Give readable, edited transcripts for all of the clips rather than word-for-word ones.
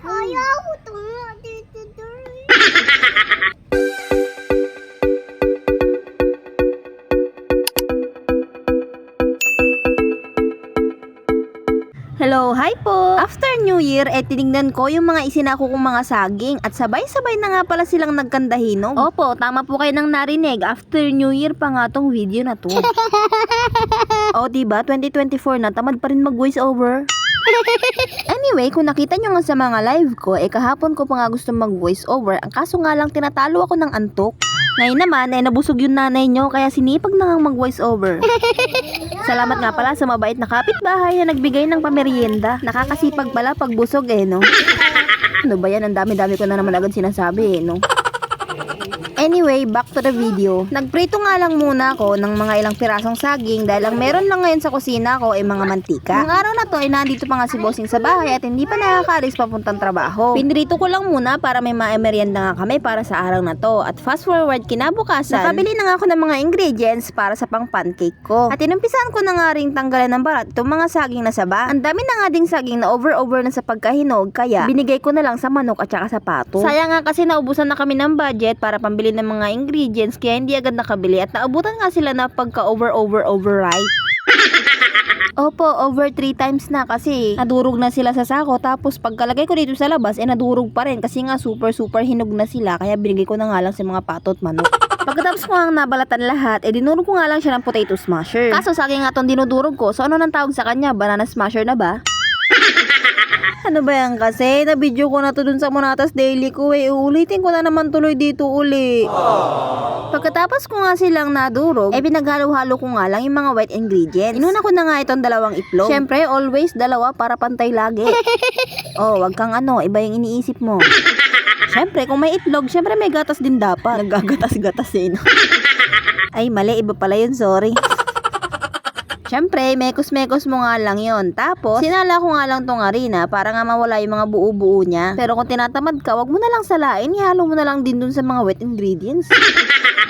Ayaw ito. Hello, hi po! After New Year, tinignan ko yung mga isinako kong mga saging at sabay-sabay na nga pala silang nagkandahinog. Opo, tama po kayo nang narinig. After New Year pa nga tong video na to. O diba, 2024 na, tamad pa rin mag voice over. Anyway, kung nakita nyo nga sa mga live ko, kahapon ko pa nga gusto mag voice over. Ang kaso nga lang, tinatalo ako ng antok. Ngayon naman, nabusog yung nanay nyo, kaya sinipag na nga mag voice over. Salamat nga pala sa mabait na kapitbahay na nagbigay ng pamerienda. Nakakasipag pala pag busog no? Ano ba yan? Ang dami-dami ko na naman agad sinasabi no? Anyway, back to the video. Nagprito nga lang muna ako ng mga ilang pirasong saging dahil ang meron lang ngayon sa kusina ko ay mga mantika. Ang araw na to ay nandito pa nga si Bossing sa bahay at hindi pa nakakaalis papuntang trabaho. Pinrito ko lang muna para may merienda nga kami para sa araw na to. At fast forward kinabukasan, nakabili na nga ako ng mga ingredients para sa pang pancake ko. At inumpisahan ko na nga ring tanggalan ng barat itong mga saging na saba. Ang dami na nga ding saging na over na sa pagkahinog kaya binigay ko na lang sa manok at saka sa pato. Sayang nga kasi naubusan na kami ng budget para pambili ng mga ingredients kaya hindi agad nakabili at naabutan nga sila na pagka override. Opo, over 3 times na kasi nadurog na sila sa sako tapos pagkalagay ko dito sa labas nadurog pa rin kasi nga super hinog na sila kaya binigay ko na nga lang sa mga pato at manok. Pagkatapos ko nga nabalatan lahat, dinurog ko nga lang siya ng potato smasher. Kaso sa akin nga itong dinudurog ko, so ano nang tawag sa kanya? Banana smasher na ba? Ano ba yan kasi? Na-video ko na to dun sa Monatas Daily ko ulitin ko na naman tuloy dito uli. Pagkatapos ko nga silang nadurog, pinaghalo-halo ko nga lang yung mga wet ingredients. Inuna ko na nga itong 2 itlog. Syempre, always 2 para pantay lagi. Oh, wag kang iba yung iniisip mo. Syempre, kung may itlog, syempre may gatas din dapat. Naggagatas-gatas no? Ay, mali. Iba pala yun, sorry. Siyempre, mekos-mekos mo nga lang yon. Tapos, sinala ko nga lang tong harina para nga mawala yung mga buo-buo niya. Pero kung tinatamad ka, wag mo na lang salain. Ihalo mo na lang din dun sa mga wet ingredients.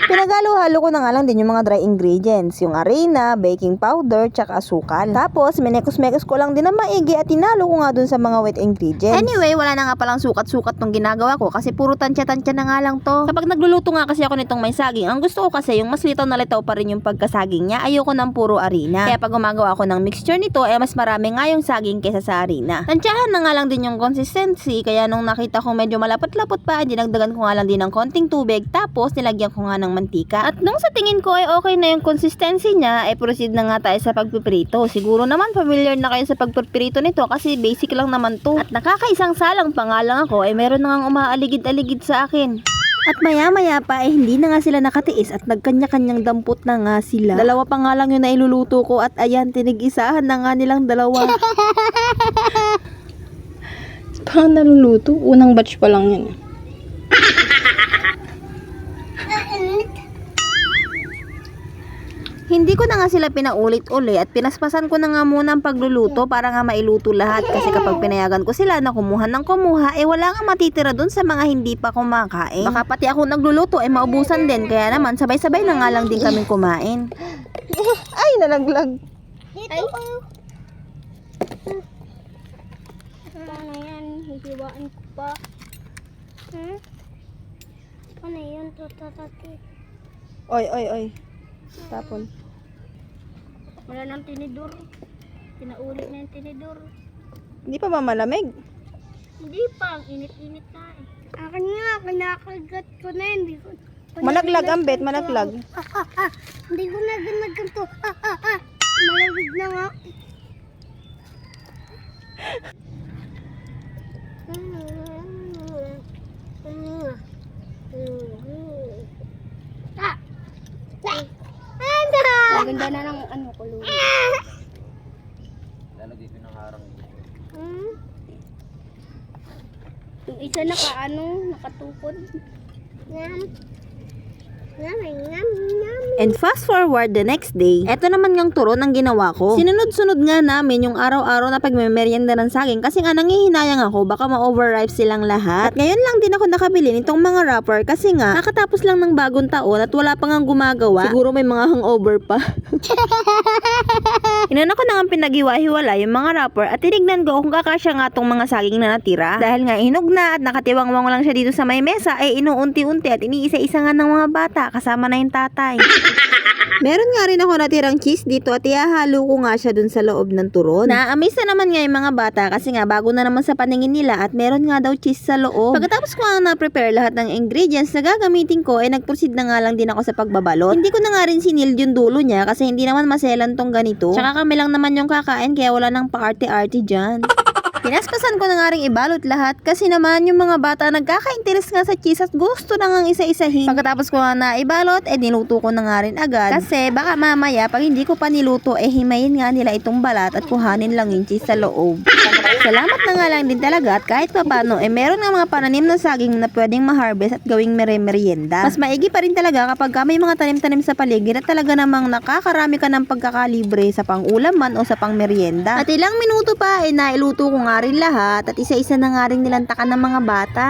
Pinaghalo-halo ko na nga lang din yung mga dry ingredients. Yung harina, baking powder, tsaka asukal. Tapos, minekos-mekos ko lang din na maigi at tinalo ko nga dun sa mga wet ingredients. Anyway, wala na nga palang sukat-sukat tong ginagawa ko kasi puro tansya-tansya na nga lang to. Kapag nagluluto nga kasi ako nitong may saging, ang gusto ko kasi yung mas litaw na litaw pa rin yung pagkasaging niya. Ayoko ng puro harina. Kaya pag gumagawa ako ng mixture nito, mas marami nga yung saging kaysa sa harina. Tansyahan na nga lang din yung consistency. Kaya nung nakita ko medyo malapot-lapot pa, dinagdagan ko nga lang din ng konting tubig. Tapos, nilagyan ko nga ng mantika. At nung sa tingin ko ay okay na yung consistency niya, proceed na nga tayo sa pagpiprito. Siguro naman familiar na kayo sa pagpiprito nito kasi basic lang naman to. At nakakaisang salang pa nga lang ako meron na nga umaaligid-aligid sa akin. At maya-maya pa hindi na nga sila nakatiis at nagkanya-kanyang dampot na nga sila. 2 pa nga lang yung nailuluto ko at ayan, tinig-isahan na nga nilang 2. Paano naluluto? Unang batch pa lang yun. Hindi ko na nga sila pinaulit-uli at pinaspasan ko na nga muna ang pagluluto para nga mailuto lahat kasi kapag pinayagan ko sila na kumuha ng kumuha wala nga matitira dun sa mga hindi pa kumakain. Baka pati ako nagluluto maubusan din kaya naman sabay-sabay na nga lang din kaming kumain. Ay, nalaglag. Dito kayo. Paano yan? Hihiwaan ko pa. Paano yan? Tutatati. Oy. Tapon. Wala nang tinidor. Pinaulit na yung tinidor. Hindi pa mamalamig. Hindi pa. Ang init-init na Akin nga. Kinakagat ko na. Hindi ko. Malaglag ang bet, malaglag. Hindi ko na ganaganto. Malamig na nga. Ang ganda na ng kulong. Lalagay ko ng harang. Yung isa nakatukod. And fast forward the next day, eto naman ngang turon ang ginawa ko. Sinunod-sunod nga namin yung araw-araw na pagmemeryenda ng saging kasi nga nangihinayang ako baka ma-overripe silang lahat. At ngayon lang din ako nakabili nitong mga wrapper kasi nga nakatapos lang ng bagong taon at wala pang ang gumagawa. Siguro may mga hangover pa. Inuna ko na nga pinaghiwa-hiwala yung mga wrapper at tinignan ko kung kakasya nga tong mga saging na natira. Dahil nga hinog na at nakatiwangwang lang siya dito sa may mesa, ay inuunti-unti at iniisa-isa nga ng mga bata kasama na yung tatay. Meron nga rin ako natirang cheese dito at ihahalo ko nga siya dun sa loob ng turon. Na-amaze na naman nga yung mga bata kasi nga bago na naman sa paningin nila at meron nga daw cheese sa loob. Pagkatapos ko nga na-prepare lahat ng ingredients na gagamitin ko ay nag-proceed na nga lang din ako sa pagbabalot. Hindi ko na nga rin sinil yung dulo niya kasi hindi naman maselan tong ganito. Tsaka kami lang naman yung kakain kaya wala nang pa-arte-arte dyan. Pinaspasan ko na nga rin ibalot lahat kasi naman yung mga bata nagkaka-interes nga sa cheese at gusto na nga isa-isahin. Pagkatapos ko nga na ibalot, niluto ko na nga rin agad. Kasi baka mamaya pag hindi ko pa niluto, himayin nga nila itong balat at kuhanin lang yung cheese sa loob. Salamat na nga lang din talaga at kahit papano, meron nga mga pananim ng saging na pwedeng ma-harvest at gawing merienda. Mas maigi pa rin talaga kapag may mga tanim-tanim sa paligid at talaga namang nakakarami ka ng pagkakalibre sa pang-ulam man o sa pang-merienda. At ilang minuto pa, nailuto ko nga rin lahat at isa-isa na nga rin nilantakan ng mga bata.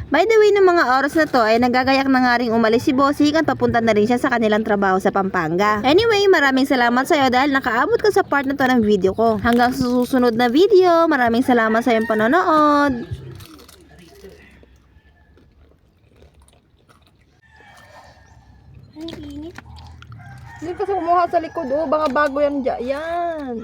By the way, ng mga oras na to ay nagagayak na nga rin umalis si Bossing at papunta na rin siya sa kanilang trabaho sa Pampanga. Anyway, maraming salamat sa iyo dahil nakaabot ka sa part na to ng video ko. Hanggang sa susunod na video, maraming salamat sa iyong panonood. Ang init. Hindi kasi kumuha sa likod, baka bago yan dyan. Yan.